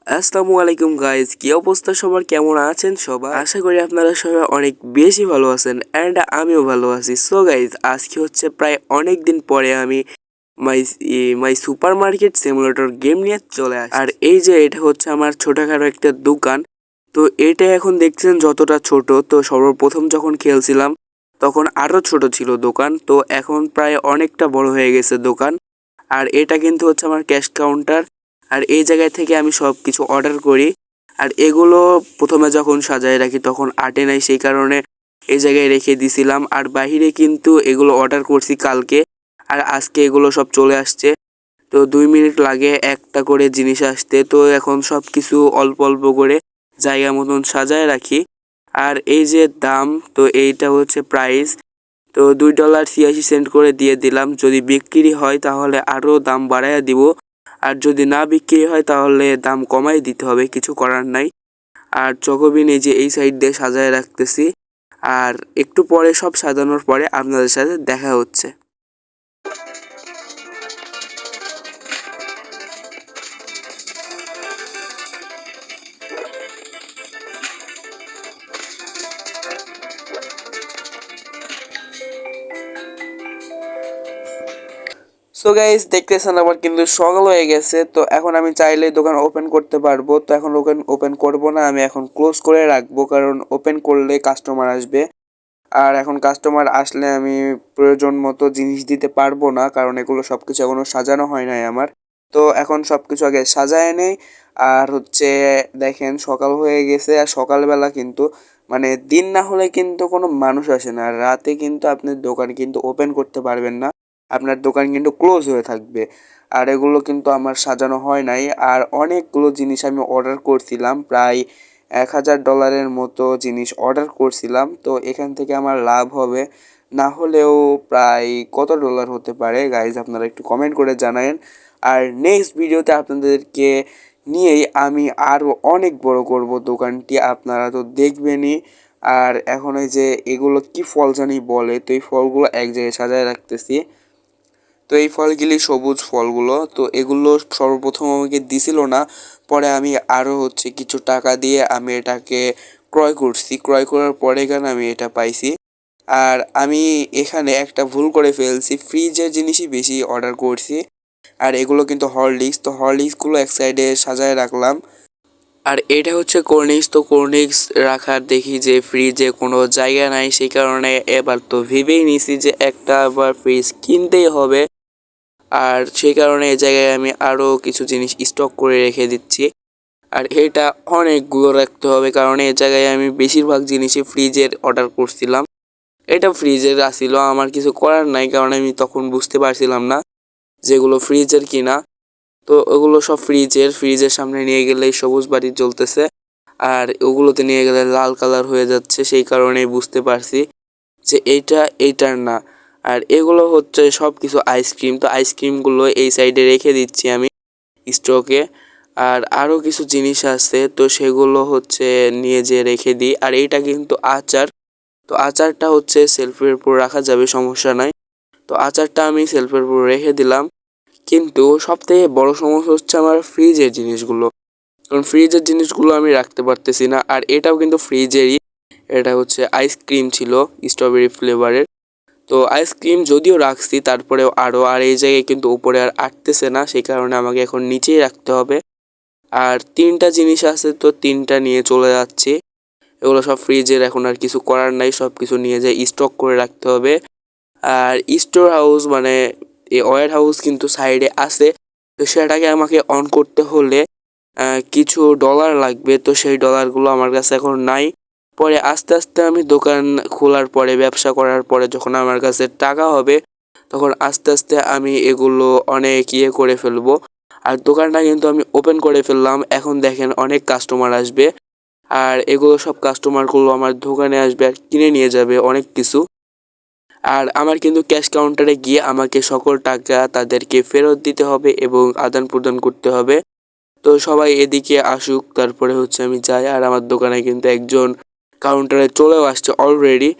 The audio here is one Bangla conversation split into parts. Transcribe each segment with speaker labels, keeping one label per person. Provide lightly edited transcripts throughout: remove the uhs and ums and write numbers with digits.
Speaker 1: আসসালামু আলাইকুম গাইজ, কি অবস্থা সবার? কেমন আছেন সবাই? আশা করি আপনারা সবাই অনেক বেশি ভালো আছেন অ্যান্ড আমিও ভালো আছি। সো গাইজ, আজকে হচ্ছে প্রায় অনেক দিন পরে আমি মাই মাই সুপার মার্কেট সিমুলেটর গেম নিয়ে চলে আসি। আর এই যে এটা হচ্ছে আমার ছোটখাটো একটা দোকান। তো এটা এখন দেখছেন যতটা ছোট, তো সর্বপ্রথম যখন খেলছিলাম তখন আরো ছোট ছিল দোকান, তো এখন প্রায় অনেকটা বড় হয়ে গেছে দোকান। আর এটা কিন্তু হচ্ছে আমার ক্যাশ কাউন্টার। আর এই জায়গায় থেকে আমি সব কিছু অর্ডার করি। আর এগুলো প্রথমে যখন সাজায় রাখি তখন আটে নাই, সেই কারণে এই জায়গায় রেখে দিছিলাম। আর বাহিরে কিন্তু এগুলো অর্ডার করছি কালকে, আর আজকে এগুলো সব চলে আসছে। তো 2 মিনিট লাগে একটা করে জিনিস আসতে। তো এখন সব কিছু অল্প অল্প করে জায়গা মতন সাজায় রাখি। আর এই যে দাম, তো এইটা হচ্ছে প্রাইস। তো $2.86 করে দিয়ে দিলাম। যদি বিক্রি হয় তাহলে আরও দাম বাড়াইয়া দিব, আর যদি না বিক্রি হয় তাহলে দাম কমাই দিতে হবে, কিছু করার নাই। আর চকোবিন এই যে এই সাইড দিয়ে সাজায় রাখতেছি। আর একটু পরে সব সাজানোর পরে আপনাদের সাথে দেখা হচ্ছে। সো গাইস, দেখতেছেন আমার কিন্তু সকাল হয়ে গেছে। তো এখন আমি চাইলে দোকান ওপেন করতে পারবো, তো এখন দোকান ওপেন করব না, আমি এখন ক্লোজ করে রাখবো, কারণ ওপেন করলে কাস্টমার আসবে। আর এখন কাস্টমার আসলে আমি প্রয়োজন মতো জিনিস দিতে পারবো না, কারণ এগুলো সব কিছু এখনো সাজানো হয় নাই আমার। তো এখন সব কিছু আগে সাজায় নেই। আর হচ্ছে দেখেন সকাল হয়ে গেছে, আর সকালবেলা কিন্তু মানে দিন না হলে কিন্তু কোনো মানুষ আসে না। আর রাতে কিন্তু আপনি দোকান কিন্তু ওপেন করতে পারবেন না, আপনার দোকান কিন্তু ক্লোজ হয়ে থাকবে। আর এগুলো কিন্তু আমার সাজানো হয় নাই। আর অনেকগুলো জিনিস আমি অর্ডার করছিলাম, প্রায় $1000 মতো জিনিস অর্ডার করছিলাম। তো এখান থেকে আমার লাভ হবে না হলেও প্রায় কত ডলার হতে পারে গাইজ, আপনারা একটু কমেন্ট করে জানায়েন। আর নেক্সট ভিডিওতে আপনাদেরকে নিয়েই আমি আরও অনেক বড় করব দোকানটি, আপনারা তো দেখবেনই। আর এখন এই যে এগুলো কি ফল জানি বলে, তো এই ফলগুলো এক জায়গায় সাজায় রাখতেছি। তো এই ফলগুলি সবুজ ফলগুলো, তো এগুলো সর্বপ্রথম আমাকে দিছিল না, পরে আমি আরও হচ্ছে কিছু টাকা দিয়ে আমি এটাকে ক্রয় করছি। ক্রয় করার পরে এখানে আমি এটা পাইছি। আর আমি এখানে একটা ভুল করে ফেলছি, ফ্রিজের জিনিসই বেশি অর্ডার করছি। আর এগুলো কিন্তু হরলিক্স, তো হরলিক্সগুলো এক সাইডে সাজায় রাখলাম। আর এটা হচ্ছে কোর্নিক্স, তো কোর্নিক্স রাখার দেখি যে ফ্রিজে কোনো জায়গা নাই, সেই কারণে এবার তো ভেবেই নিছি যে একটা আবার ফ্রিজ কিনতেই হবে। আর সেই কারণে এই জায়গায় আমি আরও কিছু জিনিস স্টক করে রেখে দিচ্ছি। আর এটা অনেকগুলো রাখতে হবে, কারণ এই জায়গায় আমি বেশিরভাগ জিনিসই ফ্রিজের অর্ডার করছিলাম। এটা ফ্রিজের আসছিল, আমার কিছু করার নাই, কারণ আমি তখন বুঝতে পারছিলাম না যেগুলো ফ্রিজের কিনা। তো ওগুলো সব ফ্রিজের সামনে নিয়ে গেলেই সবুজ বাতি জ্বলতেছে, আর ওগুলোতে নিয়ে গেলে লাল কালার হয়ে যাচ্ছে, সেই কারণেই বুঝতে পারছি যে এইটার না। আর এগুলো হচ্ছে সব কিছু আইসক্রিম, তো আইসক্রিমগুলো এই সাইডে রেখে দিচ্ছি আমি স্টকে। আর আরও কিছু জিনিস আছে, তো সেগুলো হচ্ছে নিয়ে যেয়ে রেখে দিই। আর এইটা কিন্তু আচার, তো আচারটা হচ্ছে সেলফের উপর রাখা যাবে, সমস্যা নাই। তো আচারটা আমি সেলফের উপর রেখে দিলাম। কিন্তু সবথেকে বড় সমস্যা হচ্ছে আমার ফ্রিজের জিনিসগুলো, কারণ ফ্রিজের জিনিসগুলো আমি রাখতে পারতেছি না। আর এটাও কিন্তু ফ্রিজেরই, এটা হচ্ছে আইসক্রিম ছিল স্ট্রবেরি ফ্লেভারের। তো আইসক্রিম যদিও রাখছি তারপরেও আর এই জায়গায় কিন্তু উপরে আর আটতেছে না, সেই কারণে আমাকে এখন নিচেই রাখতে হবে। আর 3টা জিনিস আছে, তো 3টা নিয়ে চলে যাচ্ছি। এগুলো সব ফ্রিজের, এখন আর কিছু করার নাই, সব কিছু নিয়ে যেয়ে স্টক করে রাখতে হবে। আর স্টোর হাউস মানে এই ওয়্যার হাউস কিন্তু সাইডে আছে, তো সেটাকে আমাকে অন করতে হলে কিছু ডলার লাগবে, তো সেই ডলারগুলো আমার কাছে এখন নাই। পরে আস্তে আস্তে আমি দোকান খোলার পরে, ব্যবসা করার পরে যখন আমার কাছে টাকা হবে, তখন আস্তে আস্তে আমি এগুলো অনেক করে ফেলবো। আর দোকানটা কিন্তু আমি ওপেন করে ফেললাম, এখন দেখেন অনেক কাস্টমার আসবে। আর এগুলো সব কাস্টমারগুলো আমার দোকানে আসবে আর কিনে নিয়ে যাবে অনেক কিছু। আর আমার কিন্তু ক্যাশ কাউন্টারে গিয়ে আমাকে সকল টাকা তাদেরকে ফেরত দিতে হবে এবং আদান প্রদান করতে হবে। তো সবাই এদিকে আসুক, তারপরে হচ্ছে আমি যাই। আর আমার দোকানে কিন্তু একজন কাউন্টারে চলেও আসছে অলরেডি।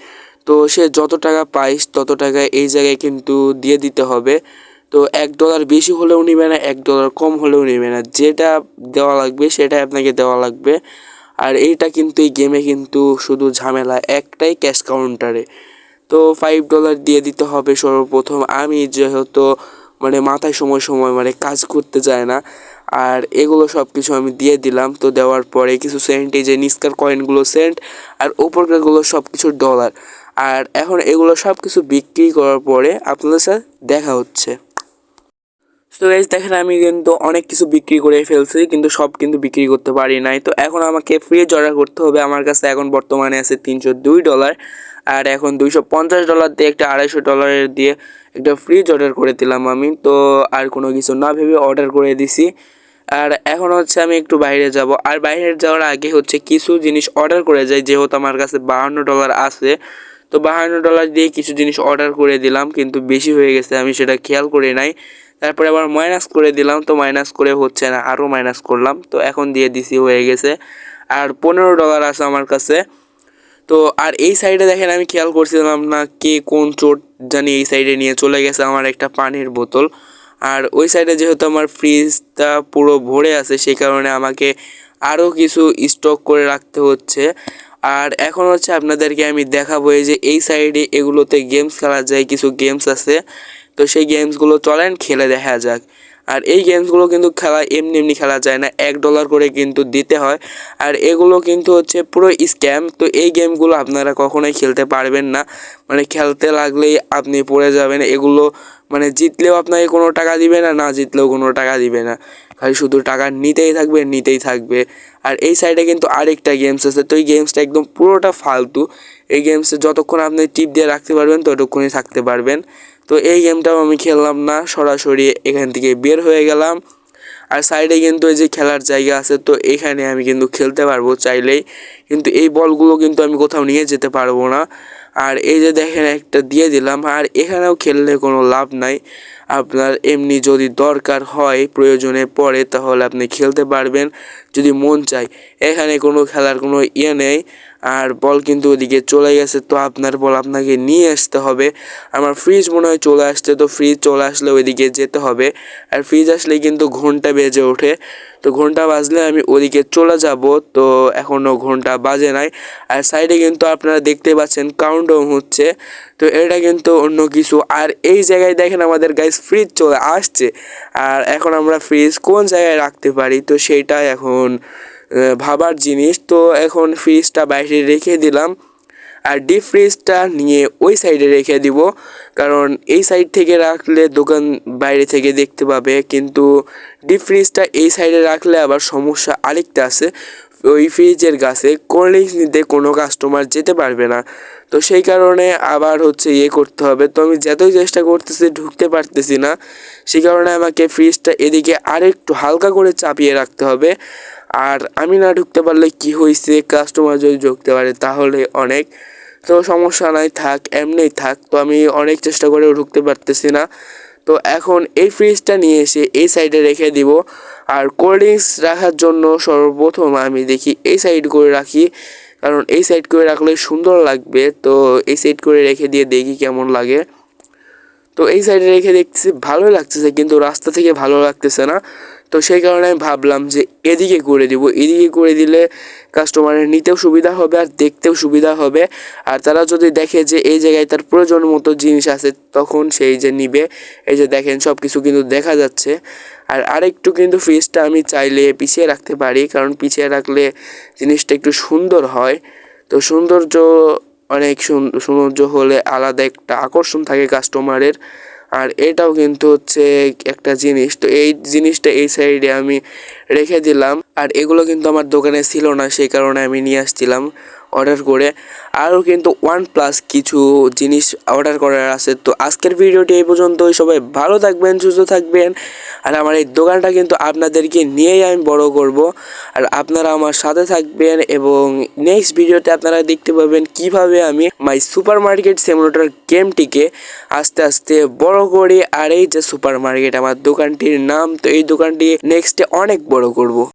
Speaker 1: তো সে যত টাকা পাইস তত টাকা এই জায়গায় কিন্তু দিয়ে দিতে হবে। তো $1 বেশি হলেও নিবে না, $1 কম হলেও নিবে না, যেটা দেওয়া লাগবে সেটাই আপনাকে দেওয়া লাগবে। আর এইটা কিন্তু এই গেমে কিন্তু শুধু ঝামেলা একটাই, ক্যাশ কাউন্টারে। তো $5 দিয়ে দিতে হবে সর্বপ্রথম। আমি যেহেতু মানে মাথায় সময় সময় মানে কাজ করতে যায় না, আর এগুলো সব কিছু আমি দিয়ে দিলাম। তো দেওয়ার পরে কিছু সেন্ট, এই যে নিচকার কয়েনগুলো সেন্ট আর উপরকারগুলো সব কিছু $। আর এখন এগুলো সব কিছু বিক্রি করার পরে আপনাদের সাথে দেখা হচ্ছে। তো গাইস দেখেন আমি কিন্তু অনেক কিছু বিক্রি করে ফেলছি, কিন্তু সব কিন্তু বিক্রি করতে পারি নাই। তো এখন আমাকে ফ্রিজ অর্ডার করতে হবে। আমার কাছে এখন বর্তমানে আছে $302, আর এখন $250 দিয়ে একটা $250 দিয়ে একটা ফ্রিজ অর্ডার করে দিলাম আমি। তো আর কোনো কিছু না ভেবে অর্ডার করে দিছি। আর এখন হচ্ছে আমি একটু বাইরে যাব, আর বাইরে যাওয়ার আগে হচ্ছে কিছু জিনিস অর্ডার করে যাই, যেহেতু আমার কাছে $52 আছে। তো $52 দিয়ে কিছু জিনিস অর্ডার করে দিলাম, কিন্তু বেশি হয়ে গেছে, আমি সেটা খেয়াল করে নাই। তারপরে আবার মাইনাস করে দিলাম, তো মাইনাস করে হচ্ছে না, আরও মাইনাস করলাম, তো এখন দিয়ে দিছি, হয়ে গেছে। আর $15 আছে আমার কাছে। তো আর এই সাইডে দেখেন আমি খেয়াল করছিলাম না কে কোন চোট জানি এই সাইডে নিয়ে চলে গেছে আমার একটা পানির বোতল। আর ওই সাইডে যেহেতু আমার ফ্রিজটা পুরো ভরে আছে, সেই কারণে আমাকে আরও কিছু স্টক করে রাখতে হচ্ছে। আর এখন হচ্ছে আপনাদেরকে আমি দেখাবো এই যে এই সাইডে এগুলোতে গেমস খেলা যায়, কিছু গেমস আছে। তো সেই গেমসগুলো চলেন খেলে দেখা যাক। আর এই গেমসগুলো কিন্তু খেলা এমনি এমনি খেলা যায় না, $1 করে কিন্তু দিতে হয়। আর এগুলো কিন্তু হচ্ছে পুরো স্ক্যাম। তো এই গেমগুলো আপনারা কখনোই খেলতে পারবেন না, মানে খেলতে লাগলেই আপনি পড়ে যাবেন। এগুলো মানে জিতলেও আপনাকে কোনো টাকা দিবে না, না জিতলেও কোনো টাকা দিবে না, খালি শুধু টাকা নিতেই থাকবে নিতেই থাকবে। আর এই সাইডে কিন্তু আরেকটা গেমস আছে, তো এই গেমসটা একদম পুরোটা ফালতু। এই গেমসে যতক্ষণ আপনি টিপ দিয়ে রাখতে পারবেন ততক্ষণই থাকতে পারবেন। তো এই গেমটাও আমি খেললাম না, সরাসরি এখান থেকে বের হয়ে গেলাম। আর সাইডে কিন্তু এই যে খেলার জায়গা আছে, তো এখানে আমি কিন্তু খেলতে পারবো চাইলেই, কিন্তু এই বলগুলো কিন্তু আমি কোথাও নিয়ে যেতে পারবো না। আর এই যে দেখেন একটা দিয়ে দিলাম, আর এখানেও খেললে কোনো লাভ নাই। আপনার এমনি যদি দরকার হয়, প্রয়োজনে পড়ে, তাহলে আপনি খেলতে পারবেন যদি মন চায়। এখানে কোনো খেলার কোনো ইয়ে নেই। আর বল কিন্তু ওদিকে চলে গেছে, তো আপনার বল আপনাকে নিয়ে আসতে হবে। আমার ফ্রিজ মনে হয় চলে আসছে, তো ফ্রিজ চলে আসলে ওইদিকে যেতে হবে। আর ফ্রিজ আসলে কিন্তু ঘন্টা বেজে ওঠে, তো ঘন্টা বাজলে আমি ওদিকে চলে যাব। তো এখনও ঘন্টা বাজে নাই। আর সাইডে কিন্তু আপনারা দেখতে পাচ্ছেন কাউন্টডাউন হচ্ছে, তো এটা কিন্তু অন্য কিছু। আর এই জায়গায় দেখেন আমাদের গাইস ফ্রিজ চলে আসছে। আর এখন আমরা ফ্রিজ কোন জায়গায় রাখতে পারি, তো সেইটাই এখন ভাবার জিনিস। তো এখন ফ্রিজটা বাইরে রেখে দিলাম, আর ডিপ ফ্রিজটা নিয়ে ওই সাইডে রেখে দিব, কারণ এই সাইড থেকে রাখলে দোকান বাইরে থেকে দেখতে পাবে, কিন্তু ডিপ ফ্রিজটা এই সাইডে রাখলে আবার সমস্যা আরেকটা আছে। ওই ফ্রিজের কাছে কোল্ড ড্রিঙ্কস নিতে কোনো কাস্টমার যেতে পারবে না, তো সেই কারণে আবার হচ্ছে ইয়ে করতে হবে। তো আমি যতই চেষ্টা করতেছি ঢুকতে পারতেছি না, সেই কারণে আমাকে ফ্রিজটা এদিকে আরেকটু হালকা করে চাপিয়ে রাখতে হবে। আর আমি না ঢুকতে পারলে কি হয়েছে, কাস্টমার যদি ঢুকতে পারে তাহলে অনেক, তো সমস্যা নাই, থাক এমনিই থাক। তো আমি অনেক চেষ্টা করেও ঢুকতে পারতেছি না। তো এখন এই ফ্রিজটা নিয়ে এসে এই সাইডে রেখে দিব। আর কোল্ড ড্রিঙ্কস রাখার জন্য সর্বপ্রথম আমি দেখি এই সাইড করে রাখি, কারণ এই সাইড করে রাখলে সুন্দর লাগবে। তো এই সাইড করে রেখে দিয়ে দেখি কেমন লাগে। তো এই সাইডে রেখে দেখতেছি ভালোই লাগতেছে, কিন্তু রাস্তা থেকে ভালো লাগতেছে না। তো সেই কারণে আমি ভাবলাম যে এদিকে করে দিব, এদিকে করে দিলে কাস্টমারের নিতেও সুবিধা হবে আর দেখতেও সুবিধা হবে। আর তারা যদি দেখে যে এই জায়গায় তার প্রয়োজন মতো জিনিস আছে, তখন সেই যে নিবে। এই যে দেখেন সব কিছু কিন্তু দেখা যাচ্ছে। আর আরেকটু কিন্তু ফ্রিজটা আমি চাইলে পিছিয়ে রাখতে পারি, কারণ পিছিয়ে রাখলে জিনিসটা একটু সুন্দর হয়। তো সৌন্দর্য অনেক সৌন্দর্য হলে আলাদা একটা আকর্ষণ থাকে কাস্টমারের। আর এটাও কিন্তু হচ্ছে একটা জিনিস। তো এই জিনিসটা এই সাইডে আমি রেখে দিলাম। আর এগুলো কিন্তু আমার দোকানে ছিল না, সেই কারণে আমি নিয়ে আসছিলাম অর্ডার করে। আরও কিন্তু OnePlus কিছু জিনিস অর্ডার করার আছে। তো আজকের ভিডিওটি এই পর্যন্তই। সবাই ভালো থাকবেন, সুস্থ থাকবেন। আর আমার এই দোকানটা কিন্তু আপনাদেরকে নিয়েই আমি বড় করব, আর আপনারা আমার সাথে থাকবেন। এবং নেক্সট ভিডিওতে আপনারা দেখতে পাবেন কিভাবে আমি মাই সুপার মার্কেট সিমুলেটর গেমটিকে আস্তে আস্তে বড় করি। আর এই যে সুপার মার্কেট আমার দোকানটির নাম, তো এই দোকানটি নেক্সটে অনেক বড় করব।